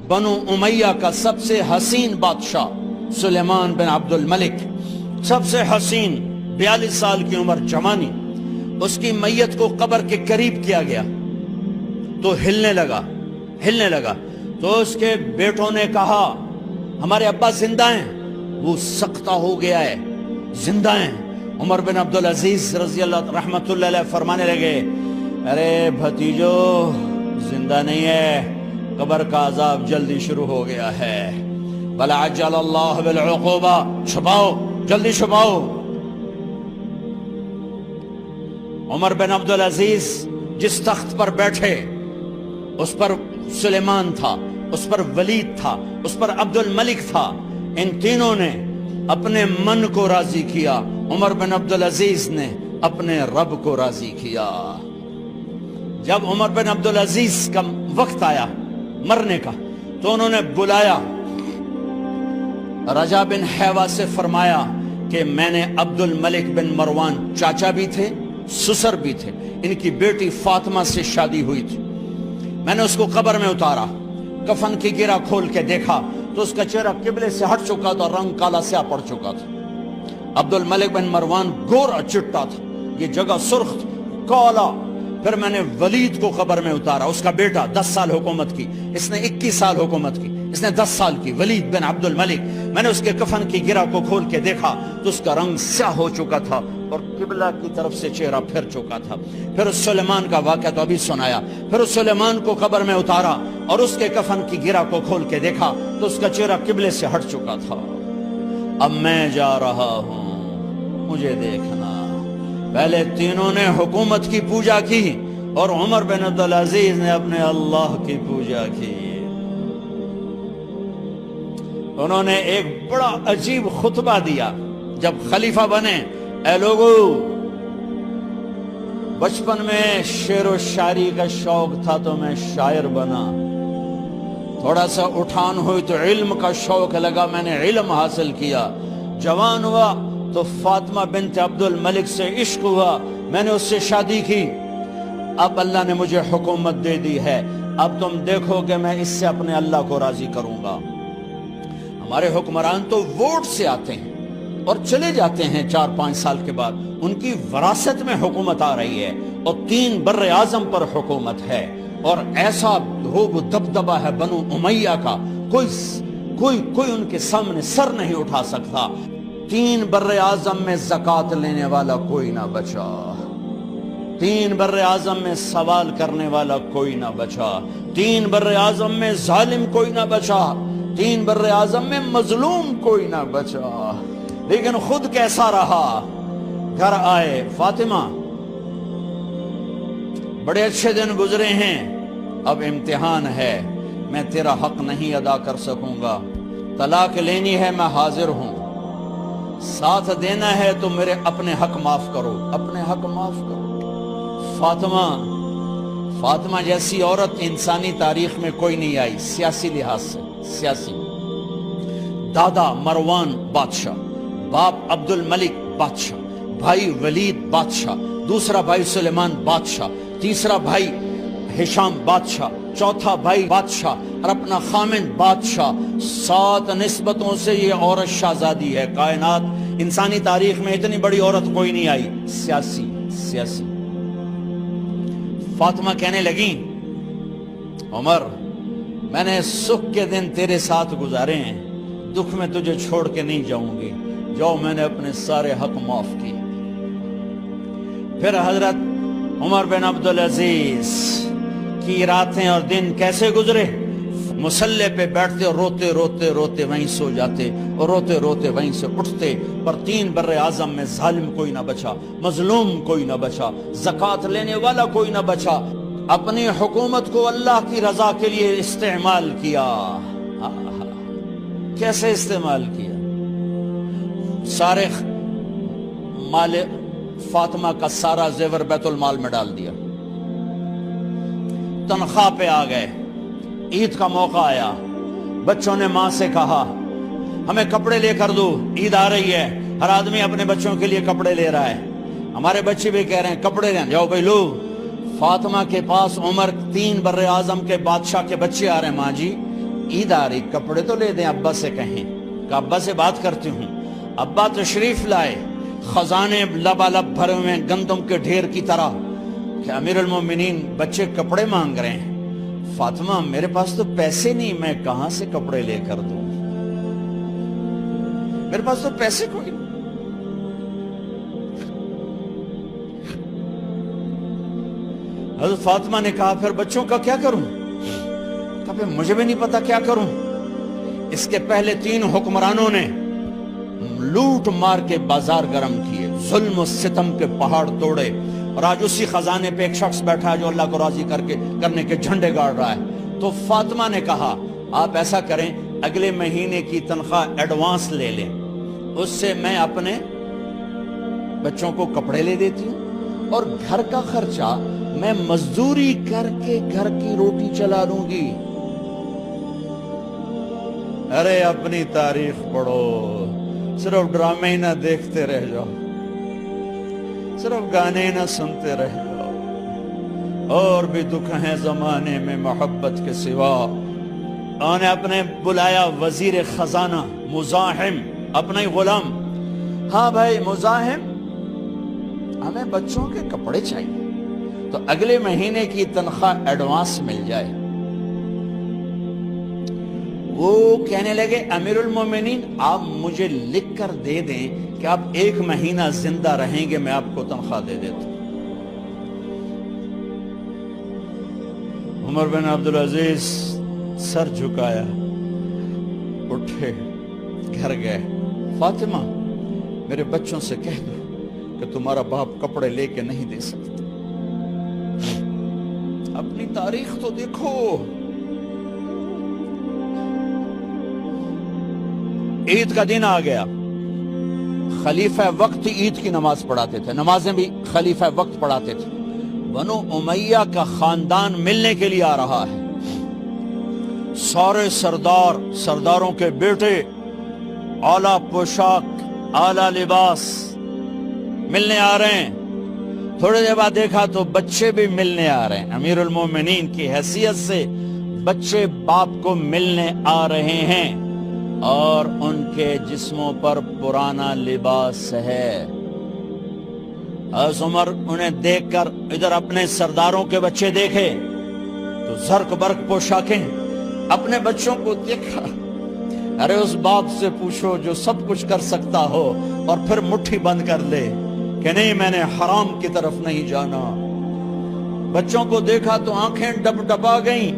بنو امیہ کا سب سے حسین بادشاہ سلیمان بن عبد الملک، سب سے حسین، 42 سال کی عمر، جوانی، اس کی میت کو قبر کے قریب کیا گیا تو ہلنے لگا تو اس کے بیٹوں نے کہا ہمارے ابا زندہ ہیں، وہ سکتہ ہو گیا ہے، زندہ ہیں۔ عمر بن عبدالعزیز رضی اللہ رحمت اللہ علیہ فرمانے لگے ارے بھتیجو زندہ نہیں ہے، قبر کا عذاب جلدی شروع ہو گیا ہے، بل عجل اللہ بالعقوبہ، چھپاؤ، جلدی چھپاؤ۔ عمر بن عبدالعزیز جس تخت پر بیٹھے اس پر سلیمان تھا، اس پر ولید تھا، اس پر عبد الملک تھا، ان تینوں نے اپنے من کو راضی کیا، عمر بن عبدالعزیز نے اپنے رب کو راضی کیا۔ جب عمر بن عبدالعزیز کا وقت آیا مرنے کا تو انہوں نے بلایا رجا بن حیوہ سے، فرمایا کہ میں نے عبد الملک بن مروان، چاچا بھی تھے سسر بھی تھے، ان کی بیٹی فاطمہ سے شادی ہوئی تھی، میں نے اس کو قبر میں اتارا، کفن کی گرہ کھول کے دیکھا تو اس کا چہرہ قبلے سے ہٹ چکا تھا، رنگ کالا سیاہ پڑ چکا تھا۔ عبد الملک بن مروان گورا چٹا تھا، یہ جگہ سرخ کالا۔ پھر میں نے ولید کو قبر میں اتارا، اس کا بیٹا 10 سال حکومت کی، اس نے 21 سال حکومت کی، اس نے 10 سال کی، ولید بن عبد الملک۔ میں نے اس کے کفن کی گرہ کو کھول کے دیکھا تو اس کا رنگ سیاہ ہو چکا تھا اور قبلہ کی طرف سے چہرہ پھر چکا تھا۔ پھر اس سلیمان کا واقعہ تو ابھی سنایا، پھر اس سلیمان کو قبر میں اتارا اور اس کے کفن کی گرہ کو کھول کے دیکھا تو اس کا چہرہ قبلے سے ہٹ چکا تھا۔ اب میں جا رہا ہوں، مجھے دیکھنا۔ پہلے تینوں نے حکومت کی پوجا کی اور عمر بن عبدالعزیز نے اپنے اللہ کی پوجا کی۔ انہوں نے ایک بڑا عجیب خطبہ دیا جب خلیفہ بنے، اے لوگو، بچپن میں شعر و شاعری کا شوق تھا تو میں شاعر بنا، تھوڑا سا اٹھان ہوئی تو علم کا شوق لگا، میں نے علم حاصل کیا، جوان ہوا تو فاطمہ بنت عبد الملک سے عشق ہوا، میں نے اس سے شادی کی، اب اللہ نے مجھے حکومت دے دی ہے، اب تم دیکھو کہ میں اس سے اپنے اللہ کو راضی کروں گا۔ ہمارے حکمران تو ووٹ سے آتے ہیں اور چلے جاتے ہیں 4-5 سال کے بعد، ان کی وراثت میں حکومت آ رہی ہے اور 3 بر اعظم پر حکومت ہے اور ایسا دھوب دبدبہ ہے بنو امیہ کا، کوئی ان کے سامنے سر نہیں اٹھا سکتا۔ 3 بر اعظم میں زکوٰۃ لینے والا کوئی نہ بچا، 3 بر اعظم میں سوال کرنے والا کوئی نہ بچا، 3 بر اعظم میں ظالم کوئی نہ بچا، 3 بر اعظم میں مظلوم کوئی نہ بچا۔ لیکن خود کیسا رہا؟ گھر آئے، فاطمہ بڑے اچھے دن گزرے ہیں، اب امتحان ہے، میں تیرا حق نہیں ادا کر سکوں گا، طلاق لینی ہے میں حاضر ہوں، ساتھ دینا ہے تو میرے اپنے حق معاف کرو، اپنے حق معاف کرو۔ فاطمہ جیسی عورت انسانی تاریخ میں کوئی نہیں آئی، سیاسی لحاظ سے، سیاسی، دادا مروان بادشاہ، باپ عبد الملک بادشاہ، بھائی ولید بادشاہ، دوسرا بھائی سلیمان بادشاہ، تیسرا بھائی ہشام بادشاہ، چوتھا بھائی بادشاہ اور اپنا خامند بادشاہ، 7 نسبتوں سے یہ عورت شہزادی ہے۔ کائنات انسانی تاریخ میں اتنی بڑی عورت کوئی نہیں آئی، سیاسی۔ فاطمہ کہنے لگیں عمر، میں نے سکھ کے دن تیرے ساتھ گزارے ہیں، دکھ میں تجھے چھوڑ کے نہیں جاؤں گی، جاؤ میں نے اپنے سارے حق معاف کی۔ پھر حضرت عمر بن عبدالعزیز کی راتیں اور دن کیسے گزرے؟ مسلح پہ بیٹھتے اور روتے وہیں سو جاتے اور روتے وہیں سے اٹھتے، پر 3 بر اعظم میں ظالم کوئی نہ بچا، مظلوم کوئی نہ بچا، زکوٰۃ لینے والا کوئی نہ بچا، اپنی حکومت کو اللہ کی رضا کے لیے استعمال کیا۔ کیسے استعمال کیا؟ سارے مال فاطمہ کا سارا زیور بیت المال میں ڈال دیا، تنخواہ پہ آ گئے، عید کا موقع آیا، بچوں نے ماں سے کہا ہمیں کپڑے لے کر دو، عید آ رہی ہے، ہر آدمی اپنے بچوں کے لیے کپڑے لے رہا ہے، ہمارے بچے بھی کہہ رہے ہیں کپڑے لیں، جاؤ بھائی لو۔ فاطمہ کے پاس عمر 3 بر اعظم کے بادشاہ کے بچے آ رہے ہیں، ماں جی عید آ رہی، کپڑے تو لے دیں، ابا سے کہیں کہ ابا سے بات کرتی ہوں۔ ابا تشریف لائے، خزانے لبالب بھرے ہوئے گندم کے ڈھیر کی طرح کہ امیر المومنین بچے کپڑے مانگ رہے ہیں۔ فاطمہ میرے پاس تو پیسے نہیں، میں کہاں سے کپڑے لے کر دوں، میرے پاس تو پیسے کوئی نہیں۔ حضرت فاطمہ نے کہا پھر بچوں کا کیا کروں؟ کہا پھر مجھے بھی نہیں پتا کیا کروں۔ اس کے پہلے 3 حکمرانوں نے لوٹ مار کے بازار گرم کیے، ظلم و ستم کے پہاڑ توڑے، اور آج اسی خزانے پہ ایک شخص بیٹھا ہے جو اللہ کو راضی کرنے کے جھنڈے گاڑ رہا ہے۔ تو فاطمہ نے کہا آپ ایسا کریں، اگلے مہینے کی تنخواہ ایڈوانس لے لیں، اس سے میں اپنے بچوں کو کپڑے لے دیتی ہوں، اور گھر کا خرچہ میں مزدوری کر کے گھر کی روٹی چلا لوں گی۔ ارے اپنی تاریخ پڑھو، صرف ڈرامے ہی نہ دیکھتے رہ جاؤ، صرف گانے نہ سنتے رہ جاؤ، اور بھی دکھ ہیں زمانے میں محبت کے سوا۔ انہوں نے اپنے بلایا وزیر خزانہ مزاحم، اپنا ہی غلام، ہاں بھائی مزاحم ہمیں بچوں کے کپڑے چاہیے، تو اگلے مہینے کی تنخواہ ایڈوانس مل جائے۔ وہ کہنے لگے امیر المومنین آپ مجھے لکھ کر دے دیں کہ آپ 1 مہینہ زندہ رہیں گے، میں آپ کو تنخواہ دے دیتا ہوں۔ عمر بن عبدالعزیز سر جھکایا، اٹھے، گھر گئے، فاطمہ میرے بچوں سے کہہ دو کہ تمہارا باپ کپڑے لے کے نہیں دے سکتا۔ اپنی تاریخ تو دیکھو۔ عید کا دن آ گیا، خلیفہ وقت عید کی نماز پڑھاتے تھے، نمازیں بھی خلیفہ وقت پڑھاتے تھے۔ بنو امیہ کا خاندان ملنے کے لیے آ رہا ہے، سارے سرداروں کے بیٹے اعلیٰ پوشاک، اعلیٰ لباس ملنے آ رہے ہیں۔ تھوڑے دیر بعد دیکھا تو بچے بھی ملنے آ رہے ہیں، امیر المومنین کی حیثیت سے بچے باپ کو ملنے آ رہے ہیں، اور ان کے جسموں پر پرانا لباس ہے۔ حضرت عمر انہیں دیکھ کر ادھر اپنے سرداروں کے بچے دیکھے تو زرق برق پوشاکیں، اپنے بچوں کو دیکھا۔ ارے اس باپ سے پوچھو جو سب کچھ کر سکتا ہو اور پھر مٹھی بند کر لے کہ نہیں میں نے حرام کی طرف نہیں جانا۔ بچوں کو دیکھا تو آنکھیں ڈب ڈبا گئیں،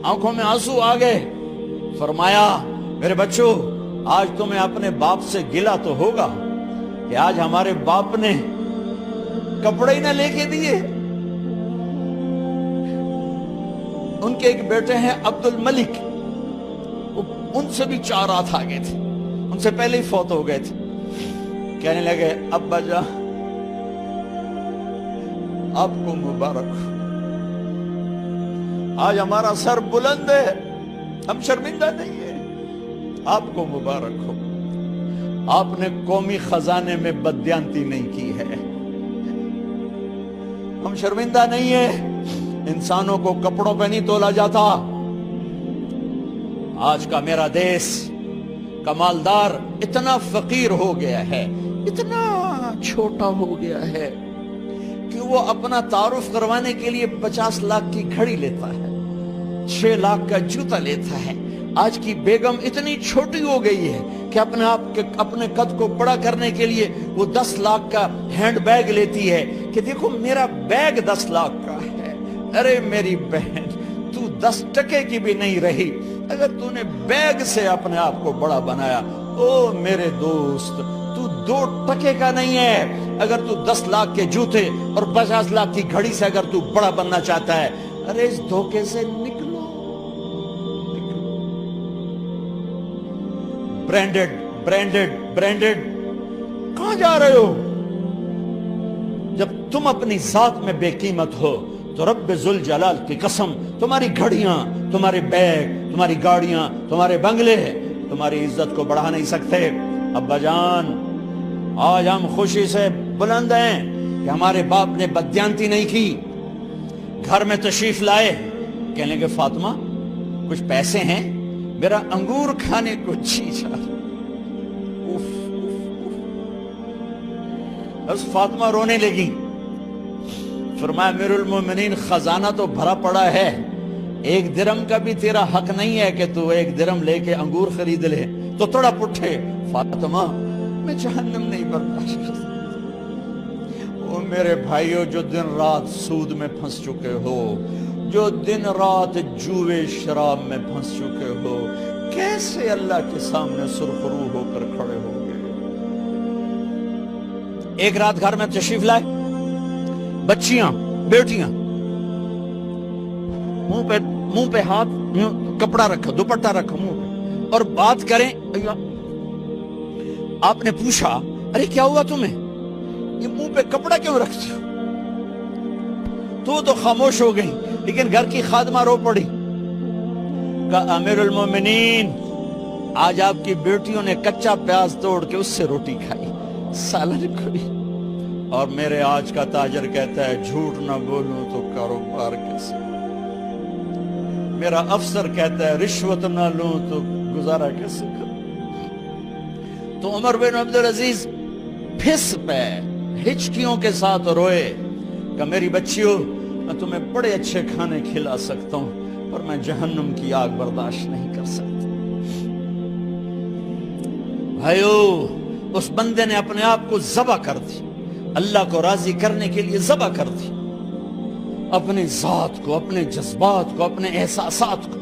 آنکھوں میں آنسو آ گئے۔ فرمایا میرے بچوں آج تمہیں اپنے باپ سے گلہ تو ہوگا کہ آج ہمارے باپ نے کپڑے ہی نہ لے کے دیے۔ ان کے ایک بیٹے ہیں عبد الملک، ان سے بھی 4 رات آگے تھے، ان سے پہلے ہی فوت ہو گئے تھے۔ کہنے لگے ابا جان آپ کو مبارک ہو، آج ہمارا سر بلند ہے، ہم شرمندہ نہیں ہیں، آپ کو مبارک ہو، آپ نے قومی خزانے میں بددیانتی نہیں کی ہے، ہم شرمندہ نہیں ہیں، انسانوں کو کپڑوں پہ نہیں تولا جاتا۔ آج کا میرا دیس کا مالدار اتنا فقیر ہو گیا ہے، اتنا چھوٹا ہو گیا ہے کہ وہ اپنا تعارف کروانے کے لیے 50 لاکھ کی گھڑی لیتا ہے، 6 لاکھ کا جوتا لیتا ہے۔ آج کی بیگم اتنی چھوٹی ہو گئی ہے کہ اپنے قد کو بڑا کرنے کے لیے وہ 10 لاکھ کا ہینڈ بیگ لیتی ہے کہ دیکھو میرا بیگ 10 لاکھ کا ہے۔ ارے میری بہن تو 10 ٹکے کی بھی نہیں رہی اگر تو نے بیگ سے اپنے آپ کو بڑا بنایا۔ او میرے دوست تو 2 ٹکے کا نہیں ہے اگر تو 10 لاکھ کے جوتے اور 50 لاکھ کی گھڑی سے اگر تو بڑا بننا چاہتا ہے۔ ارے اس دھوکے سے نکلو۔ برینڈڈ کہاں جا رہے ہو؟ جب تم اپنی ذات میں بے قیمت ہو تو رب ذوالجلال کی قسم تمہاری گھڑیاں، تمہارے بیگ، تمہاری گاڑیاں، تمہارے بنگلے تمہاری عزت کو بڑھا نہیں سکتے۔ ابا جان آج ہم خوشی سے بلند ہیں کہ ہمارے باپ نے بددیانتی نہیں کی۔ گھر میں تشریف لائے، کہنے لگے فاطمہ کچھ پیسے ہیں، میرا انگور کھانے کو جی چاہ۔ بس فاطمہ رونے لگی، فرمایا امیر المومنین خزانہ تو بھرا پڑا ہے، 1 درم کا بھی تیرا حق نہیں ہے کہ تو 1 درم لے کے انگور خرید لے۔ تو تھوڑا پٹھے، فاطمہ میں جہنم نہیں برداشت کر سکتا۔ وہ میرے بھائیو جو دن رات سود میں پھنس چکے ہو، جو دن رات جوے شراب میں پھنس چکے ہو، کیسے اللہ کے سامنے سرخرو ہو کر کھڑے ہو گئے؟ ایک رات گھر میں تشریف لائے، بچیاں بیٹیاں، منہ پہ ہاتھ، کپڑا رکھا، دوپٹہ رکھا منہ پہ، اور بات کریں۔ آپ نے پوچھا ارے کیا ہوا تمہیں، یہ منہ پہ کپڑا کیوں رکھتی ہو؟ تو خاموش ہو گئی، لیکن گھر کی خادمہ رو پڑی، کہا امیر المومنین آج آپ کی بیٹیوں نے کچا پیاز توڑ کے اس سے روٹی کھائی، سالن کھائی، اور میرے آج کا تاجر کہتا ہے جھوٹ نہ بولوں تو کاروبار کیسے، میرا افسر کہتا ہے رشوت نہ لوں تو گزارا کیسے کروں۔ تو عمر بن عبدالعزیز پھس پہ ہچکیوں کے ساتھ روئے کہ میری بچیوں میں تمہیں بڑے اچھے کھانے کھلا سکتا ہوں، پر میں جہنم کی آگ برداشت نہیں کر سکتا۔ بھائیو، اس بندے نے اپنے آپ کو ذبح کر دی، اللہ کو راضی کرنے کے لیے ذبح کر دی، اپنے ذات کو، اپنے جذبات کو، اپنے احساسات کو۔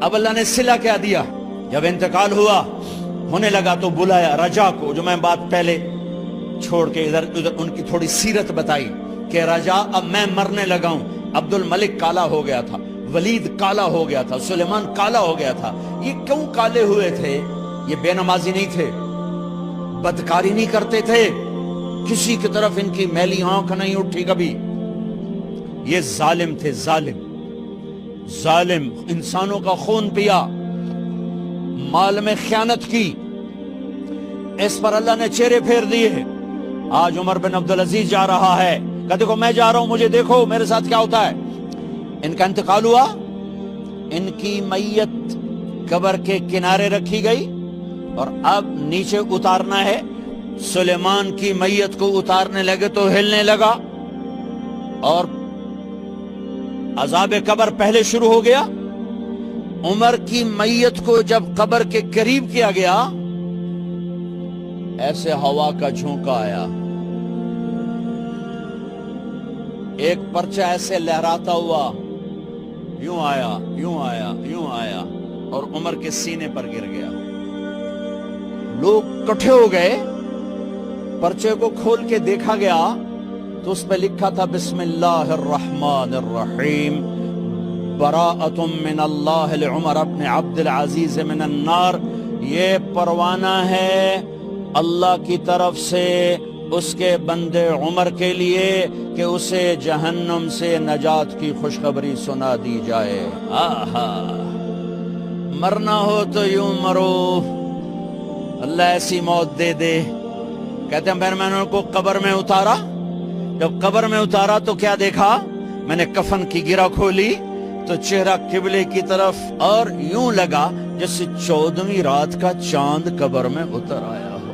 اب اللہ نے صلہ کیا دیا، جب انتقال ہونے لگا تو بلایا رجا کو، جو میں بات پہلے چھوڑ کے ادھر ان کی تھوڑی سیرت بتائی کہ رجا اب میں مرنے لگا ہوں، عبد الملک کالا ہو گیا تھا، ولید کالا ہو گیا تھا، سلیمان کالا ہو گیا تھا۔ یہ کیوں کالے ہوئے تھے؟ یہ بے نمازی نہیں تھے، بدکاری نہیں کرتے تھے، کسی کی طرف ان کی میلی آنکھ نہیں اٹھی کبھی، یہ ظالم تھے، ظالم انسانوں کا خون پیا، مال میں خیانت کی، اس پر اللہ نے چہرے پھیر دیے۔ آج عمر بن عبدالعزیز جا رہا ہے، کہ دیکھو میں جا رہا ہوں، مجھے دیکھو میرے ساتھ کیا ہوتا ہے۔ ان کا انتقال ہوا، ان کی میت قبر کے کنارے رکھی گئی، اور اب نیچے اتارنا ہے۔ سلیمان کی میت کو اتارنے لگے تو ہلنے لگا، اور عذاب قبر پہلے شروع ہو گیا۔ عمر کی میت کو جب قبر کے قریب کیا گیا، ایسے ہوا کا جھونکا آیا، ایک پرچہ ایسے لہراتا ہوا یوں آیا، یوں آیا، یوں آیا، اور عمر کے سینے پر گر گیا۔ لوگ کٹھے ہو گئے، پرچے کو کھول کے دیکھا گیا تو اس پہ لکھا تھا بسم اللہ الرحمن الرحیم، براءۃ من اللہ لعمر بن عبد العزیز من النار۔ یہ پروانہ ہے اللہ کی طرف سے اس کے بندے عمر کے لیے کہ اسے جہنم سے نجات کی خوشخبری سنا دی جائے۔ آہا، مرنا ہو تو یوں مرو، اللہ ایسی موت دے دے۔ کہتے ہیں میں نے ان کو قبر میں اتارا، جب قبر میں اتارا تو کیا دیکھا؟ میں نے کفن کی گرہ کھولی تو چہرہ قبلے کی طرف، اور یوں لگا جیسے 14ویں رات کا چاند قبر میں اتر آیا ہو۔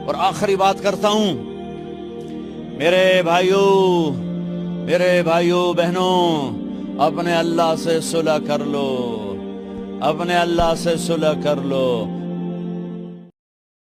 اور آخری بات کرتا ہوں، میرے بھائیوں بہنوں، اپنے اللہ سے صلح کر لو، اپنے اللہ سے صلح کر لو۔